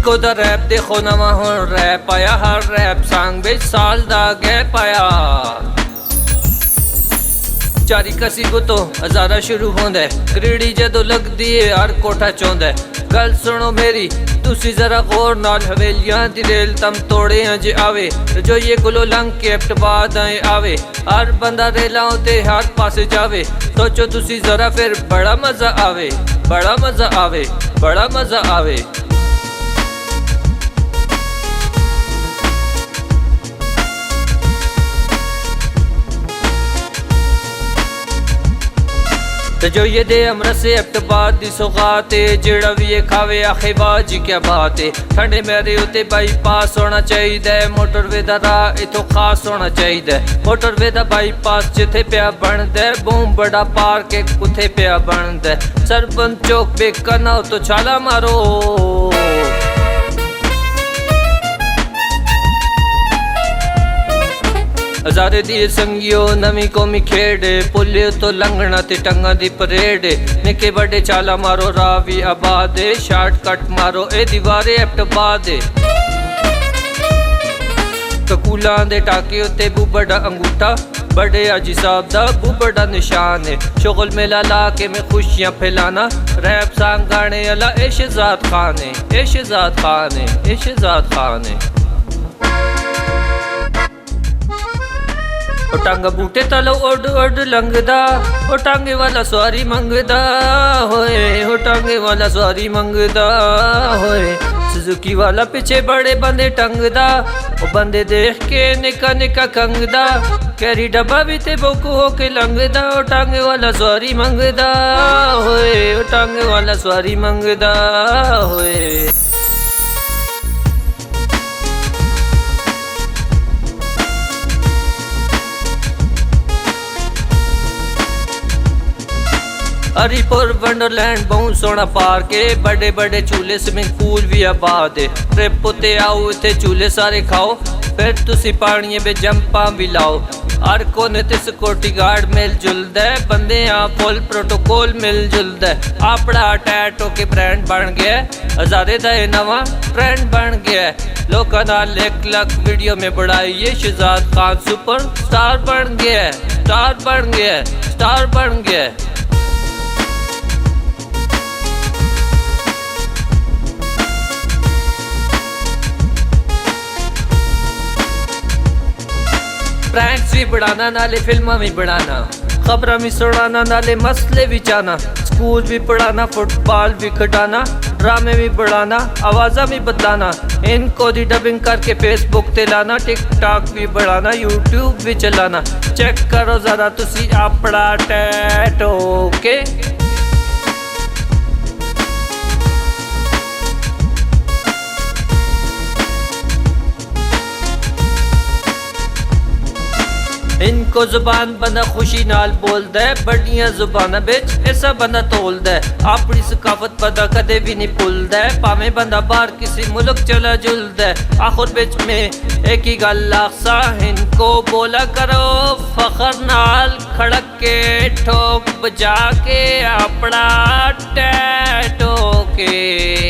इनको दा रैप देखो नवा हुण रैप आया हर रैप सांग विच साल दा गैप आया चारी कसी को तो हजारा शुरू होंदा क्रीड़ी जदों लगदी है हर कोठा चौंदा गल सुनो मेरी तुसी जरा गौर नाल हवेलियां दी रेल तम तोड़े जे आवे जो ये गुलो लंघ के बाद आवे हर बंदा रेलां ते हर पासे जावे सोचो तुसी जरा फिर बड़ा मजा आवे बड़ा मजा आवे बड़ा मजा आवे तो जो ये दे अमृत से अक्टबार दी सौगाते जेड़ा भी ये खावे आखे बाजी क्या बात है ठंडे मेरे उते बाईपास होना चाहिए मोटरवे दा राह इथों खास होना चाहिए मोटरवे दा बाईपास जिथे पिया बनदा बूम बड़ा पार्क एक कुथे पिया बनदा सरपंच चौक पे करना हो तो छाला मारो हजारे दिए संगियो नवी कौमी खेड़े पुले तो लंघना ते टंगा दी परेड निके बड़े चाला मारो रावी आबाद शॉर्टकट मारो ए दीवारे एप्टबाद ककूला दे टाके उत्ते बूबड़ा अंगूठा बड़े आजी साहब दा बूबड़ा निशान है शुगल मेला लाके में खुशियां फैलाना रैप सांग गाने अला ए शहजाद खान है ए शहजाद खान है ए शहजाद खान है टांगा बूटे तलो ओड ओड लंगदा ओ टांगे वाला सवारी मंगदा होए हो टांगे वाला सवारी मंगदा होए सुजुकी वाला पीछे बड़े बंदे टंगदा ओ बंदे देख के निका निका कंगदा कैरी डब्बा भी ते बोकू होके लंगदा ओ टांगे वाला सवारी मंगदा होए ओ टांगे वाला सवारी मंगदा होए हरिपुर वंडरलैंड बहुत सोहना पार्क है बड़े बड़े झूले स्विमिंग पूल भी आबाद है ट्रिप उत्ते आओ इत्थे झूले सारे खाओ फिर तुसी पानी में जंपा भी लाओ हर कोने ते सिक्योरिटी गार्ड मिल जुलदा है बंदे यहाँ फुल प्रोटोकॉल मिल जुलदा है अपना टैटो के ब्रांड बन गया है हजारे दा नवा ट्रेंड बन गया है लोकां नाल 1 लाख वीडियो में बढ़ाई ये शहजाद खान सुपर स्टार बन गया है स्टार बन गया है स्टार बन गया है प्रैंक्स भी बढ़ाना नाले फिल्मा भी बढ़ाना खबरां भी सुनाना नाले मसले भी जाना स्कूल भी पढ़ाना फुटबॉल भी खिडाना ड्रामे भी बढ़ाना आवाज़ा भी बदलाना इनको दी डबिंग करके फेसबुक ते लाना टिकटॉक भी बढ़ाना यूट्यूब भी चलाना चेक करो जरा तुसी अपना टैटो के इनको जुबान बंदा खुशी नाल बोलदा है बड़ियां जुबाना बिच ऐसा बंदा तोलदा है अपनी सकाफत बंदा कदे भी नहीं भुलदा है भावें बंदा बाहर किसी मुल्क चला जुलदा है आखिर बिच में एक ही गल आखसा इनको बोला करो फखर नाल खड़क के ठोक बजा के अपना टैटो के